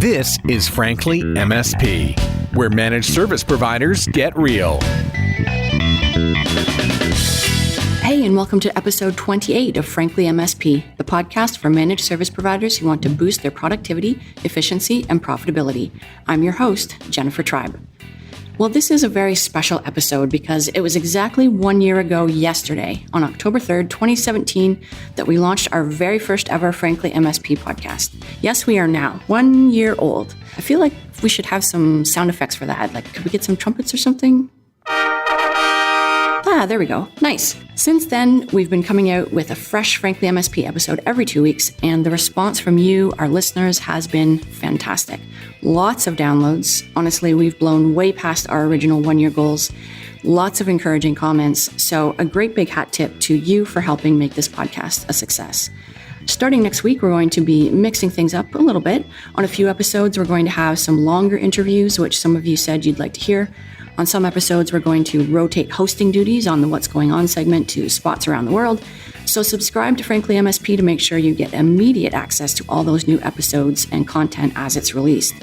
This is Franly MSP, where managed service providers get real. Hey, and welcome to episode 28 of Franly MSP, the podcast for managed service providers who want to boost their productivity, efficiency, and profitability. I'm your host, Jennifer Tribe. Well, this is a very special episode because it was exactly 1 year ago yesterday, on October 3rd, 2017, that we launched our very first ever Franly MSP podcast. Yes, we are now 1 year old. I feel like we should have some sound effects for that. Like, could we get some trumpets or something? There we go. Nice. Since then, we've been coming out with a fresh Franly MSP episode every 2 weeks, and the response from you, our listeners, has been fantastic. Lots of downloads. Honestly, we've blown way past our original 1 year goals. Lots of encouraging comments. So a great big hat tip to you for helping make this podcast a success. Starting next week, we're going to be mixing things up a little bit. On a few episodes, we're going to have some longer interviews, which some of you said you'd like to hear. On some episodes, we're going to rotate hosting duties on the What's Going On segment to spots around the world. So subscribe to Franly MSP to make sure you get immediate access to all those new episodes and content as it's released.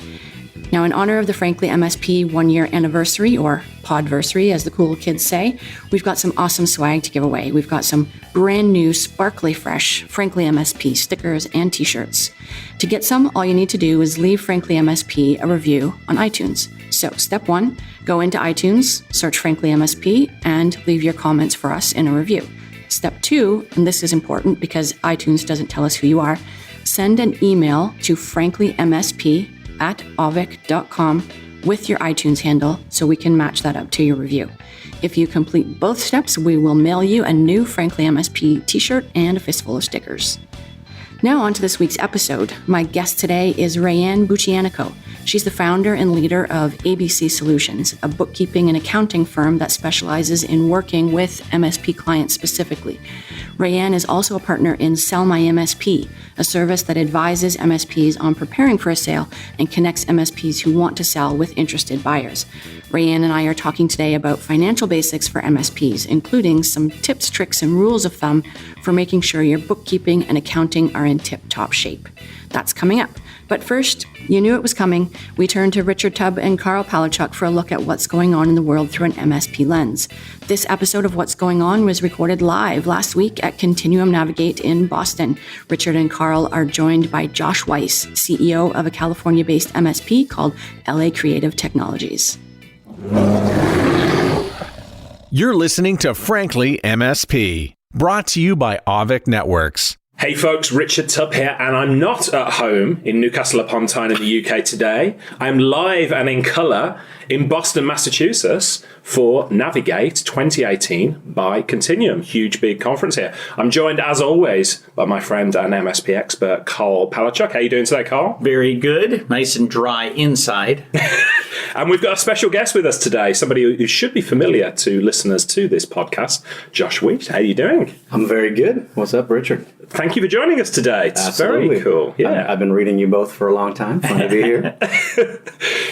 Now, in honor of the Franly MSP 1 year anniversary, or podversary, as the cool kids say, we've got some awesome swag to give away. We've got some brand new, sparkly fresh Franly MSP stickers and t-shirts. To get some, all you need to do is leave Franly MSP a review on iTunes. So, step one, go into iTunes, search Franly MSP, and leave your comments for us in a review. Step two, and this is important because iTunes doesn't tell us who you are, send an email to franlymsp@avic.com with your iTunes handle so we can match that up to your review. If you complete both steps, we will mail you a new Franly MSP t-shirt and a fistful of stickers. Now on to this week's episode. My guest today is Rayanne Buchianico. She's the founder and leader of ABC Solutions, a bookkeeping and accounting firm that specializes in working with MSP clients specifically. Rayanne is also a partner in Sell My MSP, a service that advises MSPs on preparing for a sale and connects MSPs who want to sell with interested buyers. Rayanne and I are talking today about financial basics for MSPs, including some tips, tricks, and rules of thumb for making sure your bookkeeping and accounting are in tip-top shape. That's coming up. But first, you knew it was coming. We turn to Tubb and Karl Palachuk for a look at what's going on in the world through an MSP lens. This episode of What's Going On was recorded live last week at Continuum Navigate in Boston. Richard and Karl are joined by Josh Weiss, CEO of a California-based MSP called LA Creative Technologies. You're listening to Franly MSP, brought to you by AVIC Networks. Hey folks, Richard Tubb here, and I'm not at home in Newcastle upon Tyne in the UK today. I'm live and in colour in Boston, Massachusetts for Navigate 2018 by Continuum. Huge, big conference here. I'm joined, as always, by my friend and MSP expert, Karl Palachuk. How are you doing today, Karl? Very good. Nice and dry inside. And we've got a special guest with us today, somebody who should be familiar to listeners to this podcast, Josh Weiss. How are you doing? I'm very good. What's up, Richard? Thank you for joining us today. It's Absolutely. Very cool. Yeah, I've been reading you both for a long time. Fun to be here.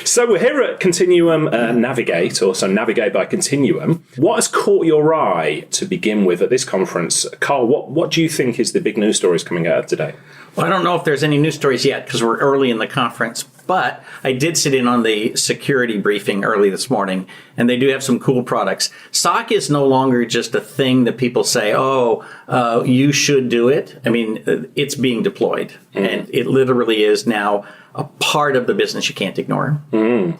So we're here at Continuum Navigate, or so Navigate by Continuum. What has caught your eye to begin with at this conference? Karl, what do you think is the big news stories coming out of today? Well, I don't know if there's any news stories yet because we're early in the conference, but I did sit in on the security briefing early this morning, and they do have some cool products. SOC is no longer just a thing that people say, you should do it. I mean, it's being deployed, and it literally is now a part of the business you can't ignore.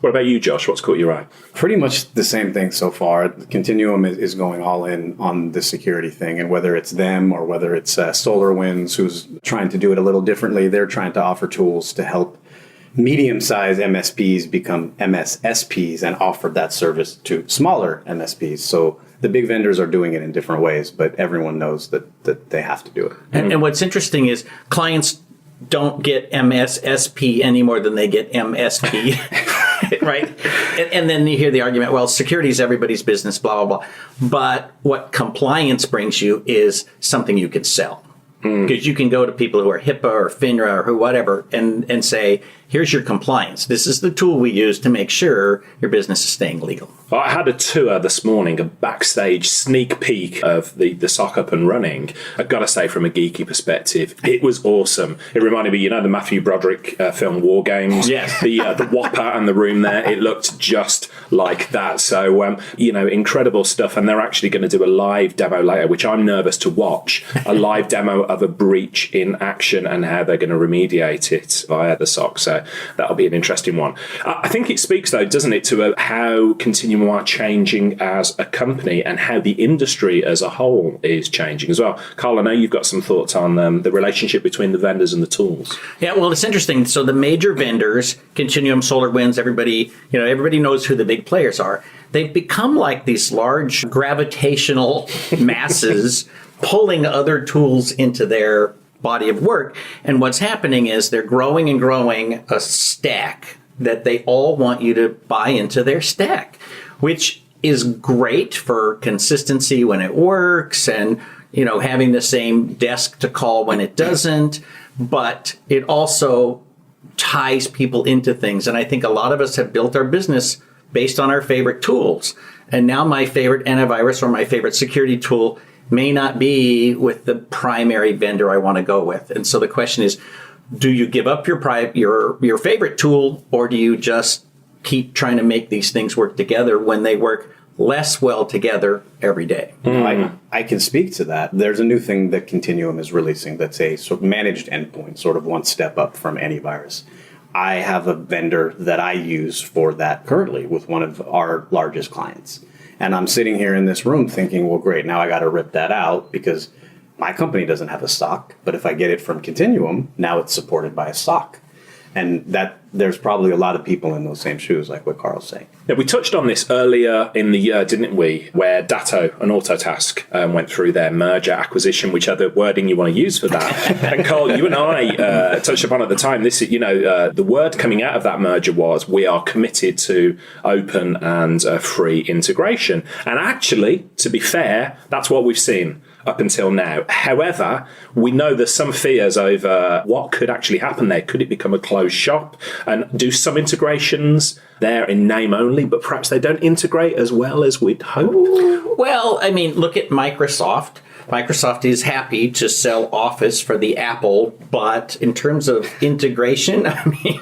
What about you, Josh? What's caught your eye? Pretty much the same thing so far. Continuum is going all in on the security thing, and whether it's them or whether it's SolarWinds, who's trying to do it a little differently, they're trying to offer tools to help medium-sized MSPs become MSSPs and offer that service to smaller MSPs. So the big vendors are doing it in different ways, but everyone knows that they have to do it. And what's interesting is clients don't get MSSP any more than they get MSP, right? And then you hear the argument, well, security is everybody's business, blah, blah, blah. But what compliance brings you is something you could sell. Because you can go to people who are HIPAA or FINRA or who whatever and say, here's your compliance. This is the tool we use to make sure your business is staying legal. Well, I had a tour this morning, a backstage sneak peek of the SOC up and running. I've got to say, from a geeky perspective, it was awesome. It reminded me, the Matthew Broderick film War Games? Yes. The whopper and the room there, it looked just like that. So, incredible stuff. And they're actually going to do a live demo later, which I'm nervous to watch, a live demo of a breach in action and how they're going to remediate it via the SOC. So that'll be an interesting one. I think it speaks, though, doesn't it, to how Continuum are changing as a company and how the industry as a whole is changing as well. Karl, I know you've got some thoughts on the relationship between the vendors and the tools. Yeah, well, it's interesting. So the major vendors, Continuum, SolarWinds, everybody knows who the big players are. They've become like these large gravitational masses pulling other tools into their body of work. And what's happening is they're growing and growing a stack that they all want you to buy into their stack, which is great for consistency when it works and, having the same desk to call when it doesn't. But it also ties people into things. And I think a lot of us have built our business based on our favorite tools. And now my favorite antivirus or my favorite security tool may not be with the primary vendor I want to go with. And so the question is, do you give up your favorite tool, or do you just keep trying to make these things work together when they work less well together every day? I can speak to that. There's a new thing that Continuum is releasing that's a sort of managed endpoint, sort of one step up from antivirus. I have a vendor that I use for that currently with one of our largest clients. And I'm sitting here in this room thinking, well, great, now I got to rip that out because my company doesn't have a SOC. But if I get it from Continuum, now it's supported by a SOC. And that there's probably a lot of people in those same shoes, like what Karl's saying. Yeah, we touched on this earlier in the year, didn't we? Where Datto and Autotask went through their merger acquisition, which other wording you want to use for that. And Karl, you and I touched upon at the time, this, the word coming out of that merger was, we are committed to open and free integration. And actually, to be fair, that's what we've seen up until now. However, we know there's some fears over what could actually happen there. Could it become a closed shop and do some integrations there in name only, but perhaps they don't integrate as well as we'd hope? Well, I mean, look at Microsoft. Microsoft is happy to sell Office for the Apple, but in terms of integration, I mean,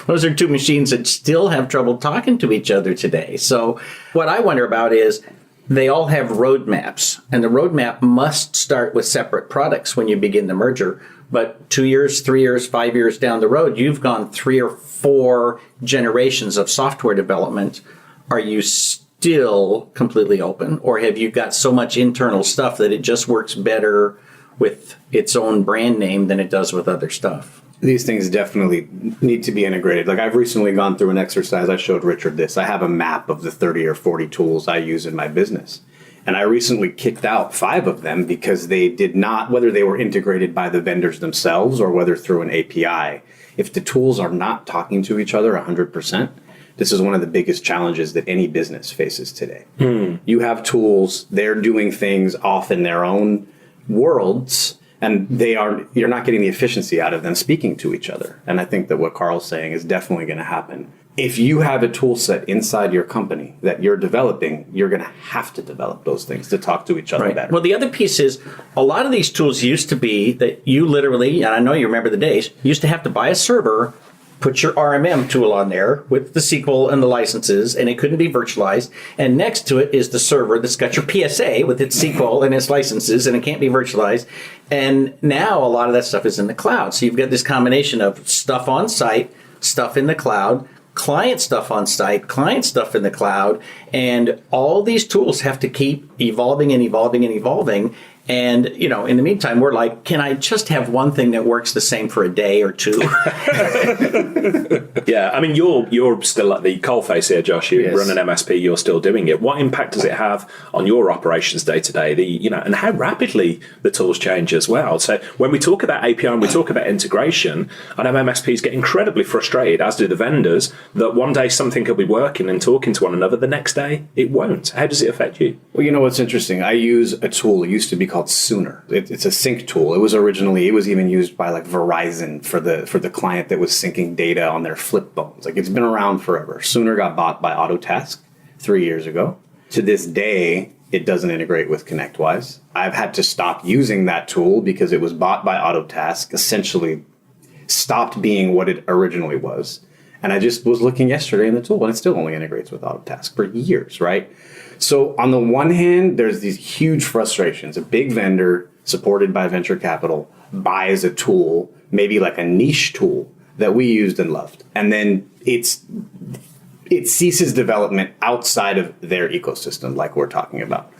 those are two machines that still have trouble talking to each other today. So what I wonder about is, they all have roadmaps, and the roadmap must start with separate products when you begin the merger. But 2 years, 3 years, 5 years down the road, you've gone 3 or 4 generations of software development. Are you still completely open, or have you got so much internal stuff that it just works better with its own brand name than it does with other stuff? These things definitely need to be integrated. Like, I've recently gone through an exercise. I showed Richard this. I have a map of the 30 or 40 tools I use in my business. And I recently kicked out 5 of them because they did not, whether they were integrated by the vendors themselves or whether through an API, if the tools are not talking to each other 100%, this is one of the biggest challenges that any business faces today. You have tools, they're doing things off in their own worlds, and you're not getting the efficiency out of them speaking to each other. And I think that what Karl's saying is definitely going to happen. If you have a tool set inside your company that you're developing, you're going to have to develop those things to talk to each other better. Well, the other piece is, a lot of these tools used to be that you literally, and I know you remember the days, you used to have to buy a server, put your RMM tool on there with the SQL and the licenses, and it couldn't be virtualized. And next to it is the server that's got your PSA with its SQL and its licenses, and it can't be virtualized. And now a lot of that stuff is in the cloud. So you've got this combination of stuff on site, stuff in the cloud, client stuff on site, client stuff in the cloud, and all these tools have to keep evolving and evolving and evolving. And, in the meantime, we're like, can I just have one thing that works the same for a day or two? Yeah, I mean, you're still at the coalface here, Josh. You run an MSP, you're still doing it. What impact does it have on your operations day to day? And how rapidly the tools change as well. So when we talk about API and we talk about integration, I know MSPs get incredibly frustrated, as do the vendors, that one day something could be working and talking to one another, the next day it won't. How does it affect you? Well, what's interesting? I use a tool. It used to be called Sooner. It's a sync tool. It was even used by like Verizon for the client that was syncing data on their flip phones. Like, it's been around forever. Sooner got bought by Autotask 3 years ago. To this day, it doesn't integrate with Connectwise. I've had to stop using that tool because it was bought by Autotask, essentially stopped being what it originally was. And I just was looking yesterday in the tool, and it still only integrates with Autotask for years, right? So on the one hand, there's these huge frustrations. A big vendor supported by venture capital buys a tool, maybe like a niche tool that we used and loved. And then it ceases development outside of their ecosystem, like we're talking about.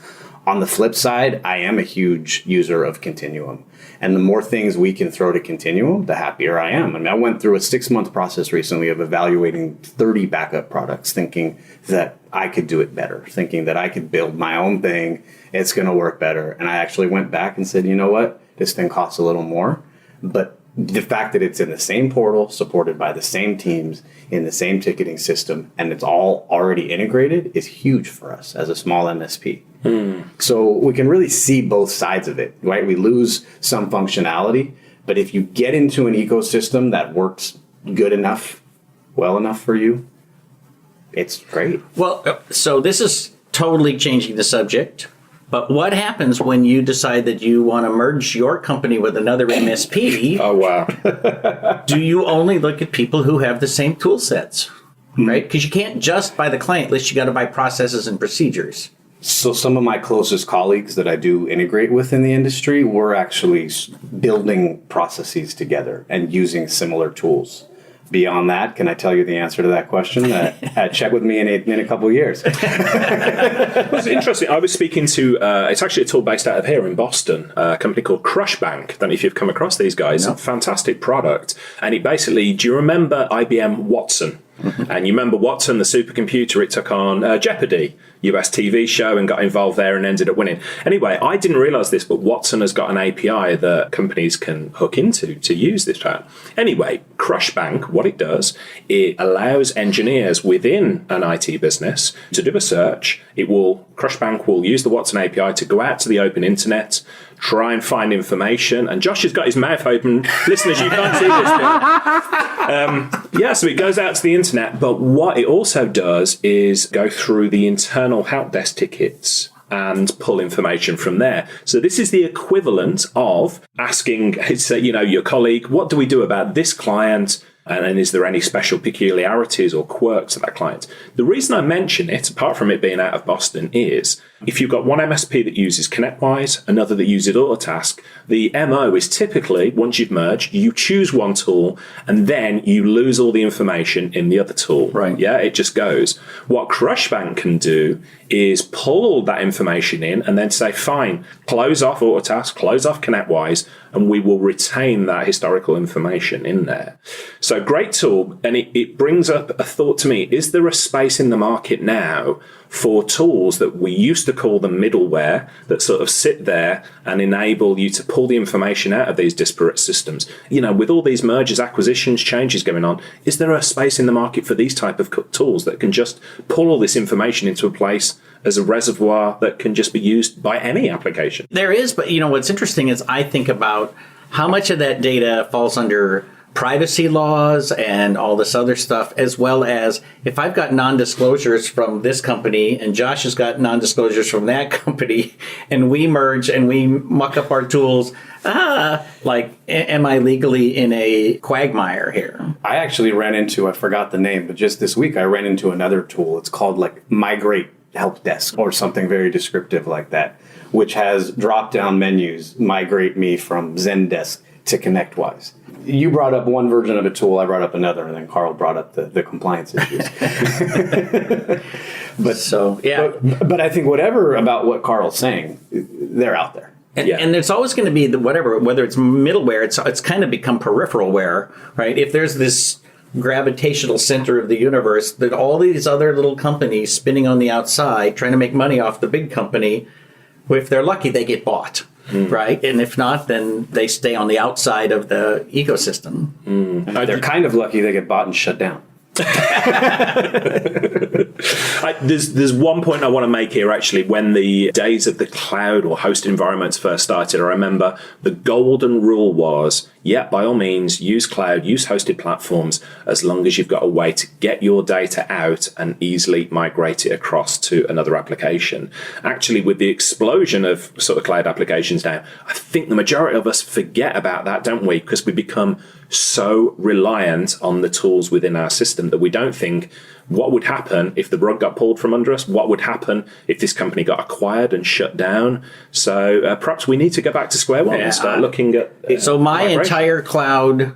On the flip side, I am a huge user of Continuum. And the more things we can throw to Continuum, the happier I am. I mean, I went through a 6-month process recently of evaluating 30 backup products, thinking that I could do it better, thinking that I could build my own thing. It's going to work better. And I actually went back and said, you know what? This thing costs a little more. But the fact that it's in the same portal, supported by the same teams, in the same ticketing system, and it's all already integrated is huge for us as a small MSP. So we can really see both sides of it, right? We lose some functionality, but if you get into an ecosystem that works good enough, well enough for you, it's great. Well, so this is totally changing the subject. But what happens when you decide that you want to merge your company with another MSP? Oh, wow. Do you only look at people who have the same tool sets, right? Because you can't just buy the client list. You got to buy processes and procedures. So some of my closest colleagues that I do integrate with in the industry, we're actually building processes together and using similar tools. Beyond that, can I tell you the answer to that question? Check with me in a couple of years. It was interesting. I was speaking to, it's actually a tool based out of here in Boston, a company called CrushBank. I don't know if you've come across these guys. No. Fantastic product. And it basically, do you remember IBM Watson? Mm-hmm. And you remember Watson, the supercomputer, it took on Jeopardy, US TV show, and got involved there and ended up winning. Anyway, I didn't realize this, but Watson has got an API that companies can hook into to use this chat. Anyway, CrushBank, what it does, it allows engineers within an IT business to do a search. CrushBank will use the Watson API to go out to the open internet, try and find information. And Josh has got his mouth open. Listeners, you can't see this. So it goes out to the internet. But what it also does is go through the internal help desk tickets and pull information from there. So this is the equivalent of asking, your colleague, what do we do about this client? And is there any special peculiarities or quirks of that client? The reason I mention it, apart from it being out of Boston, is if you've got one MSP that uses Connectwise, another that uses Autotask, the MO is typically, once you've merged, you choose one tool and then you lose all the information in the other tool. Right. Yeah, it just goes. What CrushBank can do is pull all that information in and then say, fine, close off Autotask, close off Connectwise, and we will retain that historical information in there. So great tool, and it brings up a thought to me. Is there a space in the market now for tools that we used to call them middleware that sort of sit there and enable you to pull the information out of these disparate systems? With all these mergers, acquisitions, changes going on, is there a space in the market for these type of tools that can just pull all this information into a place as a reservoir that can just be used by any application? There is, but what's interesting is I think about how much of that data falls under privacy laws and all this other stuff, as well as if I've got non-disclosures from this company and Josh has got non-disclosures from that company and we merge and we muck up our tools, am I legally in a quagmire here? I actually I forgot the name, but just this week I ran into another tool. It's called Migrate Help Desk or something very descriptive like that, which has drop-down menus, migrate me from Zendesk to Connectwise. You brought up one version of a tool, I brought up another, and then Karl brought up the compliance issues. But I think about what Karl's saying, they're out there. And there's always going to be whether it's middleware, it's kind of become peripheralware, right? If there's this gravitational center of the universe, that all these other little companies spinning on the outside, trying to make money off the big company, if they're lucky, they get bought. Right? And if not, then they stay on the outside of the ecosystem. They're kind of lucky they get bought and shut down. There's one point I want to make here, actually. When the days of the cloud or hosted environments first started, I remember the golden rule was, yeah, by all means, use cloud, use hosted platforms, as long as you've got a way to get your data out and easily migrate it across to another application. Actually, with the explosion of sort of cloud applications now, I think the majority of us forget about that, don't we? Because we become so reliant on the tools within our system that we don't think, what would happen if the rug got pulled from under us? What would happen if this company got acquired and shut down? So perhaps we need to go back to square one and start looking at so my entire cloud,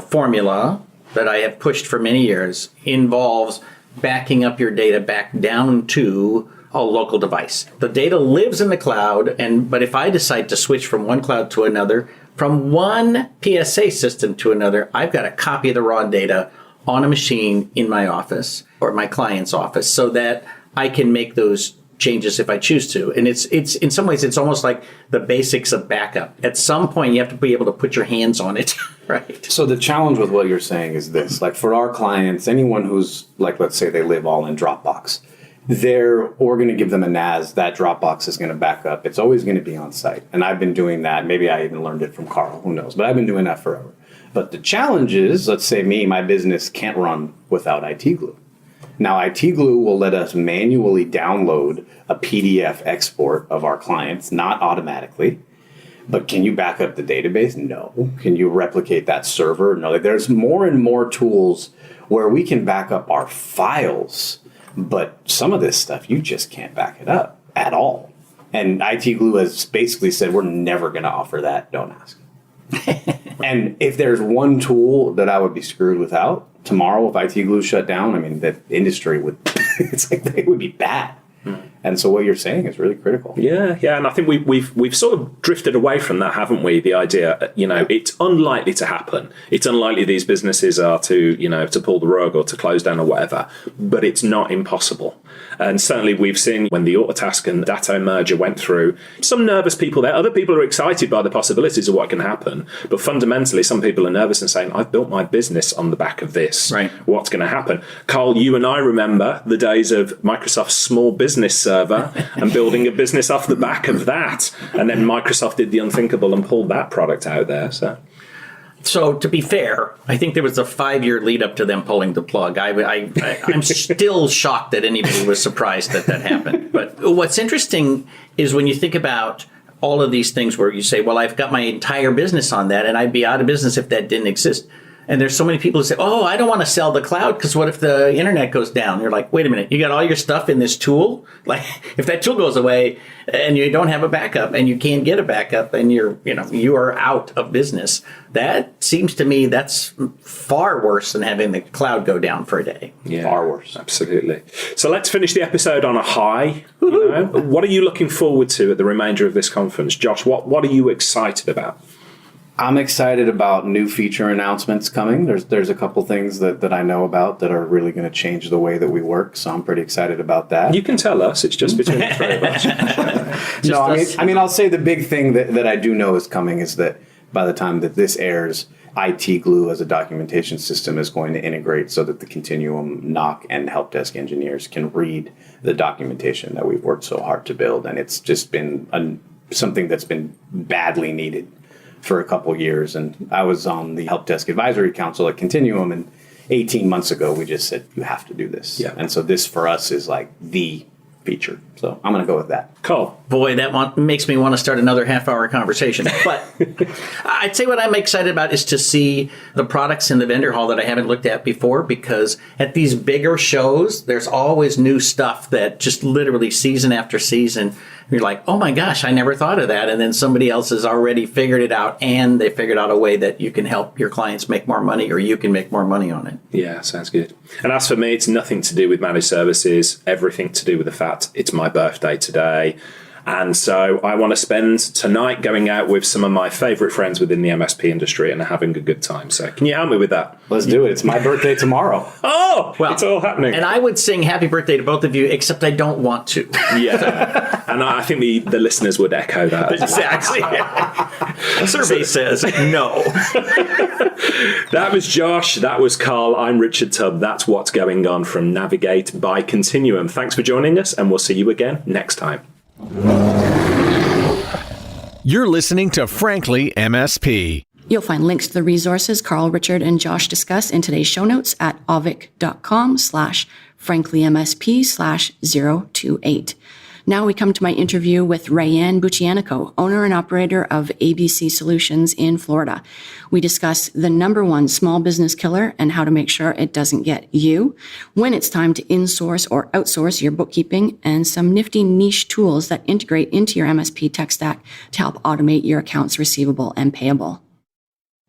formula that I have pushed for many years involves backing up your data back down to a local device. The data lives in the cloud, but if I decide to switch from one cloud to another, from one PSA system to another, I've got a copy of the raw data on a machine in my office or my client's office so that I can make those changes if I choose to. And it's in some ways, it's almost like the basics of backup. At some point, you have to be able to put your hands on it, right? So the challenge with what you're saying is this, like for our clients, anyone who's like, let's say they live all in Dropbox, we're going to give them a NAS, that Dropbox is going to back up. It's always going to be on site. And I've been doing that. Maybe I even learned it from Karl, who knows, but I've been doing that forever. But the challenge is, let's say my business can't run without IT Glue. Now, IT Glue will let us manually download a PDF export of our clients, not automatically. But can you back up the database? No. Can you replicate that server? No. There's more and more tools where we can back up our files, but some of this stuff, you just can't back it up at all. And IT Glue has basically said, we're never going to offer that. Don't ask. And if there's one tool that I would be screwed without tomorrow, if IT Glue shut down, I mean, that industry would, it's like they would be bad. And so what you're saying is really critical. Yeah, and I think we've sort of drifted away from that, haven't we? The idea, it's unlikely to happen. It's unlikely these businesses are to pull the rug or to close down or whatever, but it's not impossible. And certainly we've seen when the Autotask and Datto merger went through, some nervous people there. Other people are excited by the possibilities of what can happen. But fundamentally, some people are nervous and saying, I've built my business on the back of this. Right. What's going to happen? Karl, you and I remember the days of Microsoft's small business server and building a business off the back of that. And then Microsoft did the unthinkable and pulled that product out there. So to be fair, I think there was a 5-year lead up to them pulling the plug. I'm still shocked that anybody was surprised that happened. But what's interesting is when you think about all of these things where you say, well, I've got my entire business on that and I'd be out of business if that didn't exist. And there's so many people who say, oh, I don't want to sell the cloud because what if the internet goes down? You're like, wait a minute, you got all your stuff in this tool? Like, if that tool goes away and you don't have a backup and you can't get a backup and you are out of business, that seems to me that's far worse than having the cloud go down for a day. Yeah, far worse. Absolutely. So let's finish the episode on a high. What are you looking forward to at the remainder of this conference? Josh, what are you excited about? I'm excited about new feature announcements coming. There's a couple things that I know about that are really going to change the way that we work. So I'm pretty excited about that. You can tell us. It's just between the three of us. No, I mean, I'll say the big thing that I do know is coming is that by the time that this airs, IT Glue as a documentation system is going to integrate so that the Continuum NOC and help desk engineers can read the documentation that we've worked so hard to build. And it's just been something that's been badly needed for a couple years. And I was on the Help Desk Advisory Council at Continuum, and 18 months ago, we just said, you have to do this. Yeah. And so this for us is like the feature. So I'm going to go with that. Cool. Boy, that makes me want to start another half-hour conversation. But I'd say what I'm excited about is to see the products in the vendor hall that I haven't looked at before, because at these bigger shows, there's always new stuff that just literally season after season, you're like, oh my gosh, I never thought of that. And then somebody else has already figured it out, and they figured out a way that you can help your clients make more money, or you can make more money on it. Yeah, sounds good. And as for me, it's nothing to do with managed services, everything to do with the fact it's my birthday today. And so I want to spend tonight going out with some of my favorite friends within the MSP industry and having a good time. So can you help me with that? Let's do it. It's my birthday tomorrow. Oh, Well, it's all happening. And I would sing happy birthday to both of you, except I don't want to. Yeah. And I think the listeners would echo that. Exactly. Survey says no. That was Josh. That was Karl. I'm Richard Tubb. That's what's going on from Navigate by Continuum. Thanks for joining us, and we'll see you again next time. You're listening to Franly MSP. You'll find links to the resources Karl, Richard, and Josh discuss in today's show notes at avik.com/franklymsp/028. Now we come to my interview with Rayanne Buchianico, owner and operator of ABC Solutions in Florida. We discuss the number one small business killer and how to make sure it doesn't get you, when it's time to insource or outsource your bookkeeping, and some nifty niche tools that integrate into your MSP tech stack to help automate your accounts receivable and payable.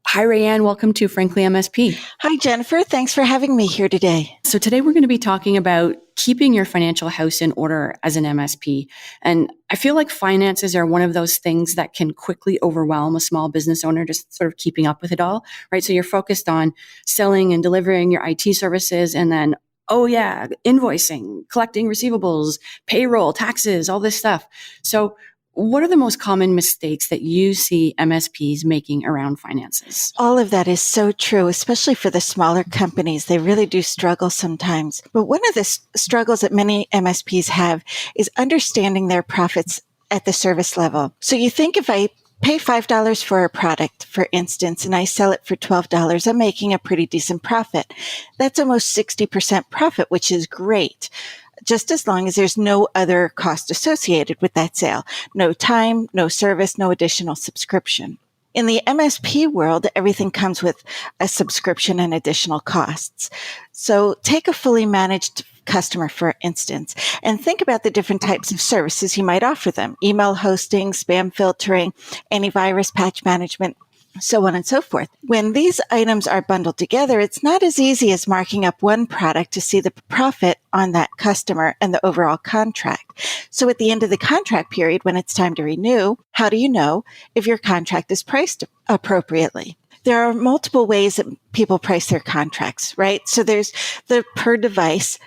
Hi, Rayanne. Welcome to Franly MSP. Hi, Jennifer. Thanks for having me here today. So today we're going to be talking about keeping your financial house in order as an MSP. And I feel like finances are one of those things that can quickly overwhelm a small business owner, just sort of keeping up with it all, right? So you're focused on selling and delivering your IT services, and then, oh yeah, invoicing, collecting receivables, payroll, taxes, all this stuff. So what are the most common mistakes that you see MSPs making around finances? All of that is so true, especially for the smaller companies. They really do struggle sometimes. But one of the struggles that many MSPs have is understanding their profits at the service level. So you think, if I pay $5 for a product, for instance, and I sell it for $12, I'm making a pretty decent profit. That's almost 60% profit, which is great, just as long as there's no other cost associated with that sale. No time, no service, no additional subscription. In the MSP world, everything comes with a subscription and additional costs. So take a fully managed customer, for instance, and think about the different types of services you might offer them: email hosting, spam filtering, antivirus, patch management, so on and so forth. When these items are bundled together, it's not as easy as marking up one product to see the profit on that customer and the overall contract. So at the end of the contract period, when it's time to renew, how do you know if your contract is priced appropriately? There are multiple ways that people price their contracts, right? So there's the per device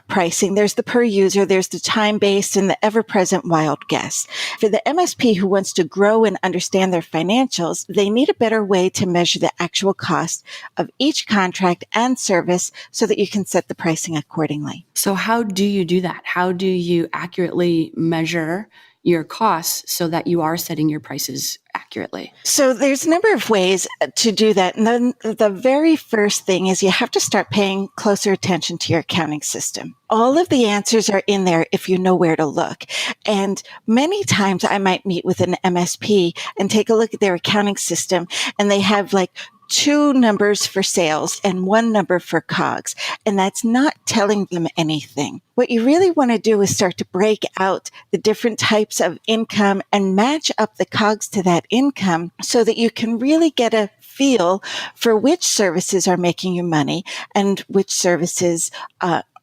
pricing, there's the per user, there's the time-based, and the ever-present wild guess. For the MSP who wants to grow and understand their financials, they need a better way to measure the actual cost of each contract and service so that you can set the pricing accordingly. So how do you do that? How do you accurately measure your costs so that you are setting your prices accurately? So there's a number of ways to do that. And then the very first thing is you have to start paying closer attention to your accounting system. All of the answers are in there if you know where to look. And many times I might meet with an MSP and take a look at their accounting system, and they have like 2 numbers for sales and 1 number for COGS. And that's not telling them anything. What you really want to do is start to break out the different types of income and match up the COGS to that income so that you can really get a feel for which services are making you money and which services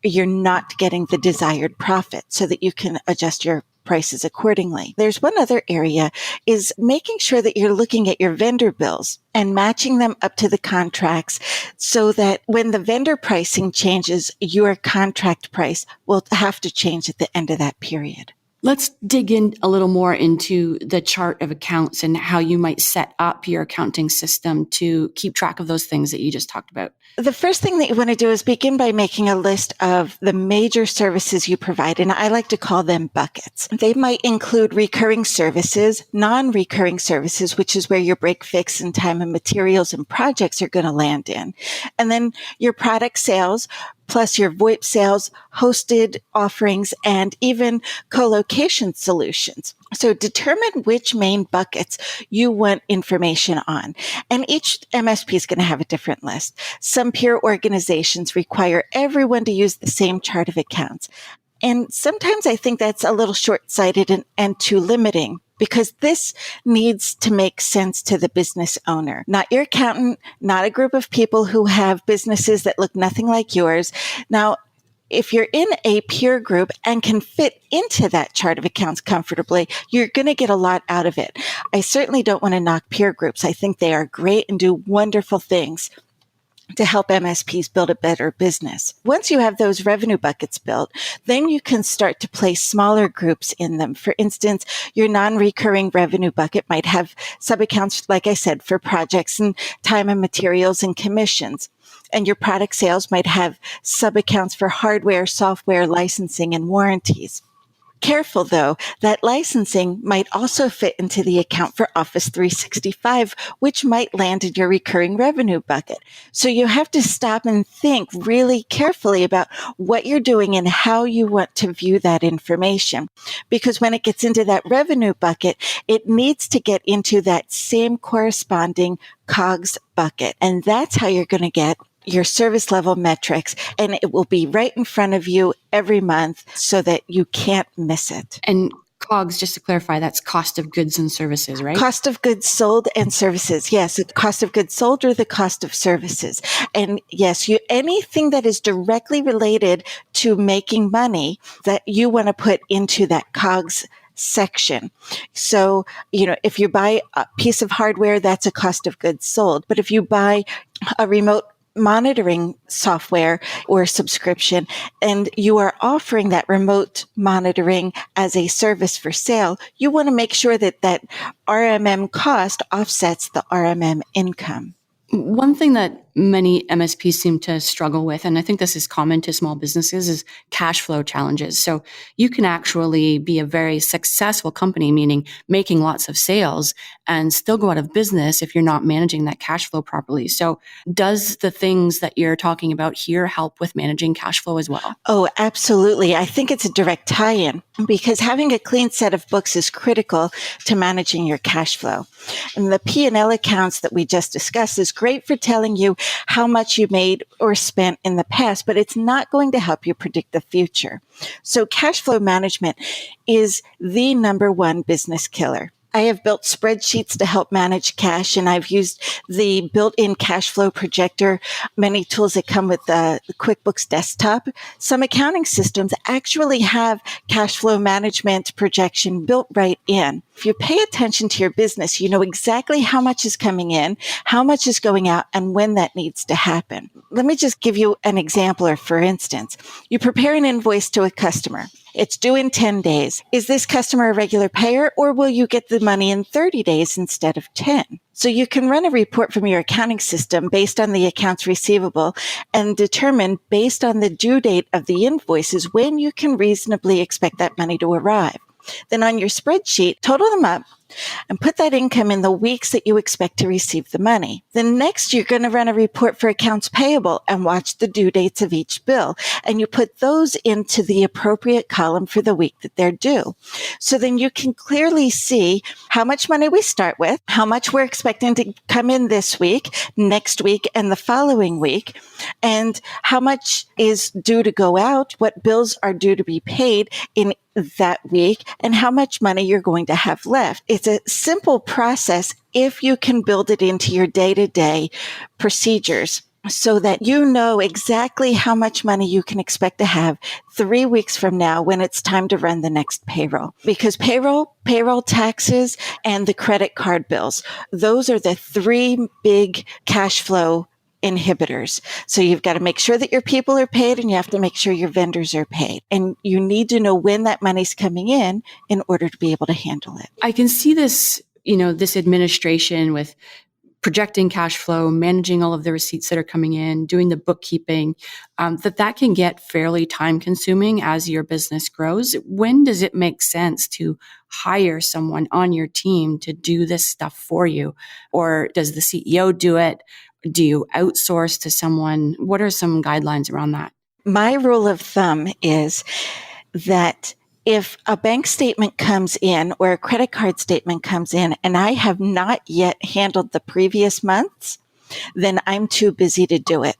you're not getting the desired profit, so that you can adjust your prices accordingly. There's one other area, is making sure that you're looking at your vendor bills and matching them up to the contracts so that when the vendor pricing changes, your contract price will have to change at the end of that period. Let's dig in a little more into the chart of accounts and how you might set up your accounting system to keep track of those things that you just talked about. The first thing that you want to do is begin by making a list of the major services you provide, and I like to call them buckets. They might include recurring services, non-recurring services, which is where your break fix and time and materials and projects are going to land in, and then your product sales, plus your VoIP sales, hosted offerings, and even colocation solutions. So determine which main buckets you want information on. And each MSP is going to have a different list. Some peer organizations require everyone to use the same chart of accounts. And sometimes I think that's a little short-sighted and too limiting, because this needs to make sense to the business owner, not your accountant, not a group of people who have businesses that look nothing like yours. Now, if you're in a peer group and can fit into that chart of accounts comfortably, you're going to get a lot out of it. I certainly don't want to knock peer groups. I think they are great and do wonderful things to help MSPs build a better business. Once you have those revenue buckets built, then you can start to place smaller groups in them. For instance, your non-recurring revenue bucket might have sub-accounts, like I said, for projects and time and materials and commissions. And your product sales might have sub-accounts for hardware, software, licensing, and warranties. Careful, though, that licensing might also fit into the account for Office 365, which might land in your recurring revenue bucket. So you have to stop and think really carefully about what you're doing and how you want to view that information. Because when it gets into that revenue bucket, it needs to get into that same corresponding COGS bucket. And that's how you're going to get your service level metrics, and it will be right in front of you every month so that you can't miss it. And COGS, just to clarify, that's cost of goods and services, right? Cost of goods sold and services. Yes, the cost of goods sold or the cost of services. And yes, anything that is directly related to making money that you want to put into that COGS section. So, if you buy a piece of hardware, that's a cost of goods sold. But if you buy a remote monitoring software or subscription, and you are offering that remote monitoring as a service for sale, you want to make sure that that RMM cost offsets the RMM income. One thing that many MSPs seem to struggle with, and I think this is common to small businesses, is cash flow challenges. So you can actually be a very successful company, meaning making lots of sales, and still go out of business if you're not managing that cash flow properly. So does the things that you're talking about here help with managing cash flow as well? Oh, absolutely. I think it's a direct tie-in because having a clean set of books is critical to managing your cash flow. And the P&L accounts that we just discussed is great for telling you how much you made or spent in the past, but it's not going to help you predict the future. So cash flow management is the number one business killer. I have built spreadsheets to help manage cash, and I've used the built-in cash flow projector, many tools that come with the QuickBooks desktop. Some accounting systems actually have cash flow management projection built right in. If you pay attention to your business, you know exactly how much is coming in, how much is going out, and when that needs to happen. Let me just give you an example, or for instance, you prepare an invoice to a customer. It's due in 10 days. Is this customer a regular payer, or will you get the money in 30 days instead of 10? So you can run a report from your accounting system based on the accounts receivable and determine based on the due date of the invoices when you can reasonably expect that money to arrive. Then on your spreadsheet, total them up and put that income in the weeks that you expect to receive the money. Then next, you're going to run a report for accounts payable and watch the due dates of each bill. And you put those into the appropriate column for the week that they're due. So then you can clearly see how much money we start with, how much we're expecting to come in this week, next week, and the following week, and how much is due to go out, what bills are due to be paid in that week, and how much money you're going to have left. It's a simple process if you can build it into your day-to-day procedures so that you know exactly how much money you can expect to have 3 weeks from now when it's time to run the next payroll. Because payroll taxes, and the credit card bills, those are the three big cash flow inhibitors. So you've got to make sure that your people are paid, and you have to make sure your vendors are paid. And you need to know when that money's coming in order to be able to handle it. I can see this, this administration with projecting cash flow, managing all of the receipts that are coming in, doing the bookkeeping, that can get fairly time consuming as your business grows. When does it make sense to hire someone on your team to do this stuff for you? Or does the CEO do it? Do you outsource to someone? What are some guidelines around that? My rule of thumb is that if a bank statement comes in or a credit card statement comes in and I have not yet handled the previous months, then I'm too busy to do it.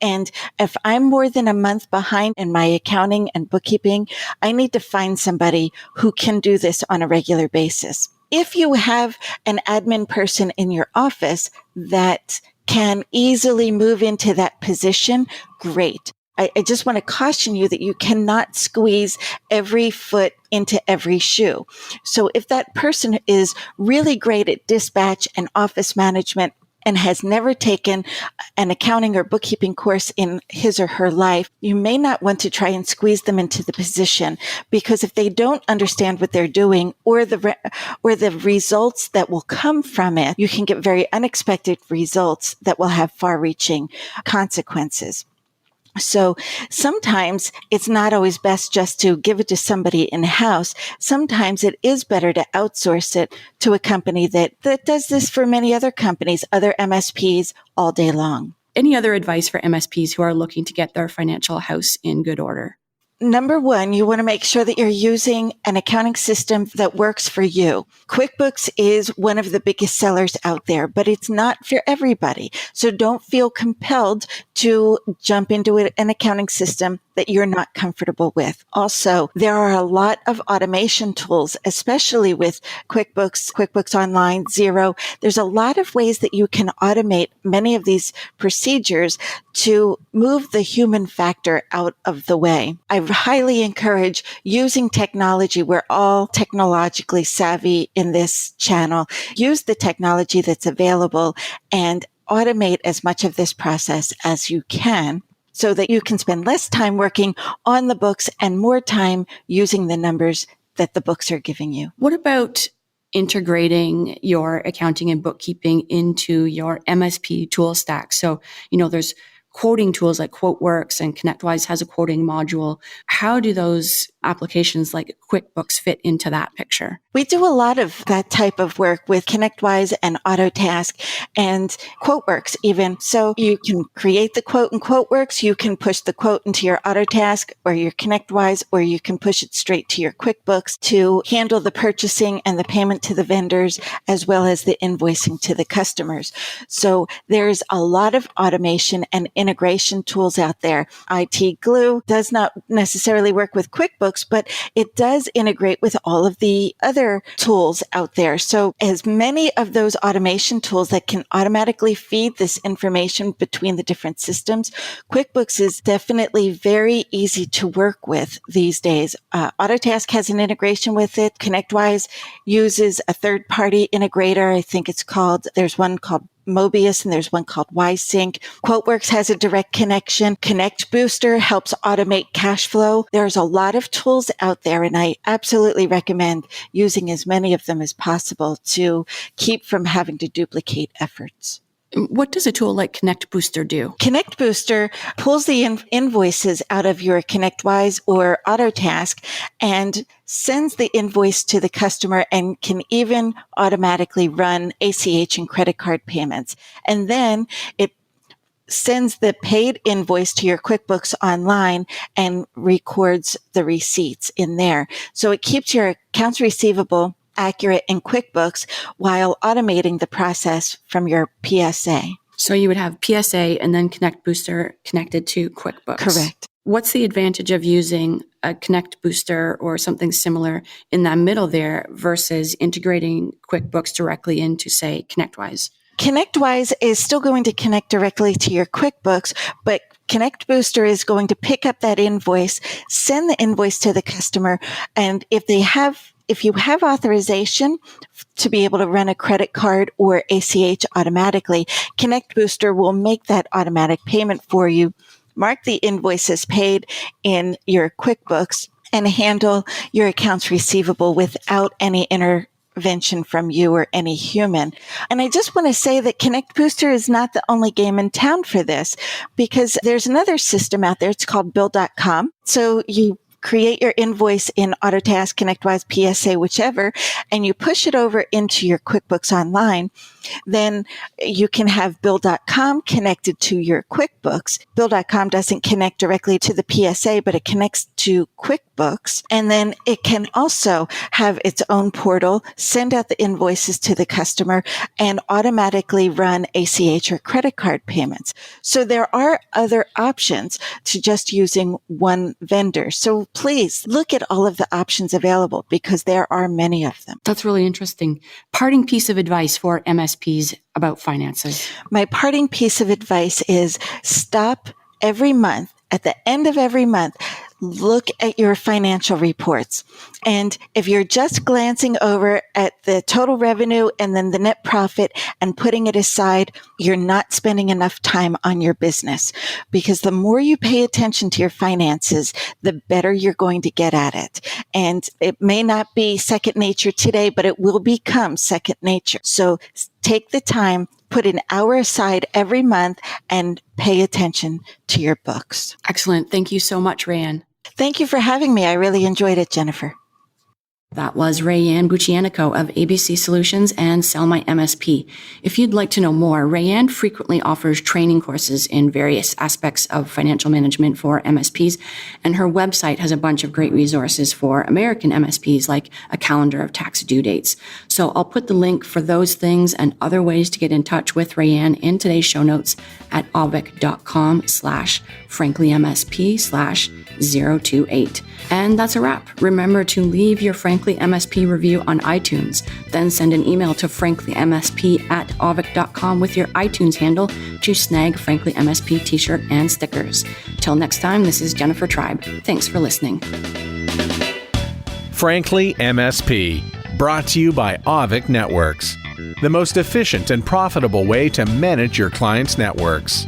And if I'm more than a month behind in my accounting and bookkeeping, I need to find somebody who can do this on a regular basis. If you have an admin person in your office that can easily move into that position, great. I just want to caution you that you cannot squeeze every foot into every shoe. So if that person is really great at dispatch and office management and has never taken an accounting or bookkeeping course in his or her life, you may not want to try and squeeze them into the position, because if they don't understand what they're doing or the results that will come from it, you can get very unexpected results that will have far-reaching consequences. So sometimes it's not always best just to give it to somebody in-house. Sometimes it is better to outsource it to a company that does this for many other companies, other MSPs all day long. Any other advice for MSPs who are looking to get their financial house in good order? Number one, you want to make sure that you're using an accounting system that works for you. QuickBooks is one of the biggest sellers out there, but it's not for everybody. So don't feel compelled to jump into an accounting system that you're not comfortable with. Also, there are a lot of automation tools, especially with QuickBooks, QuickBooks Online, Xero. There's a lot of ways that you can automate many of these procedures to move the human factor out of the way. I highly encourage using technology. We're all technologically savvy in this channel. Use the technology that's available and automate as much of this process as you can, so that you can spend less time working on the books and more time using the numbers that the books are giving you. What about integrating your accounting and bookkeeping into your MSP tool stack? So, there's quoting tools like Quoteworks, and Connectwise has a quoting module. How do those applications like QuickBooks fit into that picture? We do a lot of that type of work with Connectwise and Autotask and Quoteworks even. So you can create the quote in Quoteworks, you can push the quote into your Autotask or your Connectwise, or you can push it straight to your QuickBooks to handle the purchasing and the payment to the vendors, as well as the invoicing to the customers. So there's a lot of automation and integration tools out there. IT Glue does not necessarily work with QuickBooks, but it does integrate with all of the other tools out there. So as many of those automation tools that can automatically feed this information between the different systems, QuickBooks is definitely very easy to work with these days. Autotask has an integration with it. Connectwise uses a third-party integrator. I think there's one called Mobius, and there's one called YSync. Quoteworks has a direct connection. ConnectBooster helps automate cash flow. There's a lot of tools out there, and I absolutely recommend using as many of them as possible to keep from having to duplicate efforts. What does a tool like ConnectBooster do? ConnectBooster pulls the invoices out of your Connectwise or Autotask and sends the invoice to the customer, and can even automatically run ACH and credit card payments. And then it sends the paid invoice to your QuickBooks Online and records the receipts in there. So it keeps your accounts receivable accurate in QuickBooks while automating the process from your PSA. So you would have PSA and then ConnectBooster connected to QuickBooks. Correct. What's the advantage of using a ConnectBooster or something similar in that middle there versus integrating QuickBooks directly into, say, Connectwise? Connectwise is still going to connect directly to your QuickBooks, but ConnectBooster is going to pick up that invoice, send the invoice to the customer, and if you have authorization to be able to run a credit card or ACH automatically, ConnectBooster will make that automatic payment for you, mark the invoice as paid in your QuickBooks, and handle your accounts receivable without any intervention from you or any human. And I just want to say that ConnectBooster is not the only game in town for this, because there's another system out there. It's called Bill.com. So you create your invoice in Autotask, Connectwise, PSA, whichever, and you push it over into your QuickBooks Online. Then you can have Bill.com connected to your QuickBooks. Bill.com doesn't connect directly to the PSA, but it connects to QuickBooks. And then it can also have its own portal, send out the invoices to the customer, and automatically run ACH or credit card payments. So there are other options to just using one vendor. So please look at all of the options available, because there are many of them. That's really interesting. Parting piece of advice for MSPs about finances. My parting piece of advice is stop every month at the end of every month, look at your financial reports. And if you're just glancing over at the total revenue and then the net profit and putting it aside, you're not spending enough time on your business, because the more you pay attention to your finances, the better you're going to get at it. And it may not be second nature today, but it will become second nature. So take the time, put an hour aside every month, and pay attention to your books. Excellent. Thank you so much, Rayanne. Thank you for having me. I really enjoyed it, Jennifer. That was Rayanne Buchianico of ABC Solutions and Sell My MSP. If you'd like to know more, Rayanne frequently offers training courses in various aspects of financial management for MSPs, and her website has a bunch of great resources for American MSPs, like a calendar of tax due dates. So I'll put the link for those things and other ways to get in touch with Rayanne in today's show notes at avic.com/FranklyMSP/028. And that's a wrap. Remember to leave your Frankly MSP review on iTunes. Then send an email to franklymsp@avic.com with your iTunes handle to snag Frankly MSP t-shirt and stickers. Till next time, this is Jennifer Tribe. Thanks for listening. Frankly MSP, brought to you by Avic Networks, the most efficient and profitable way to manage your clients' networks.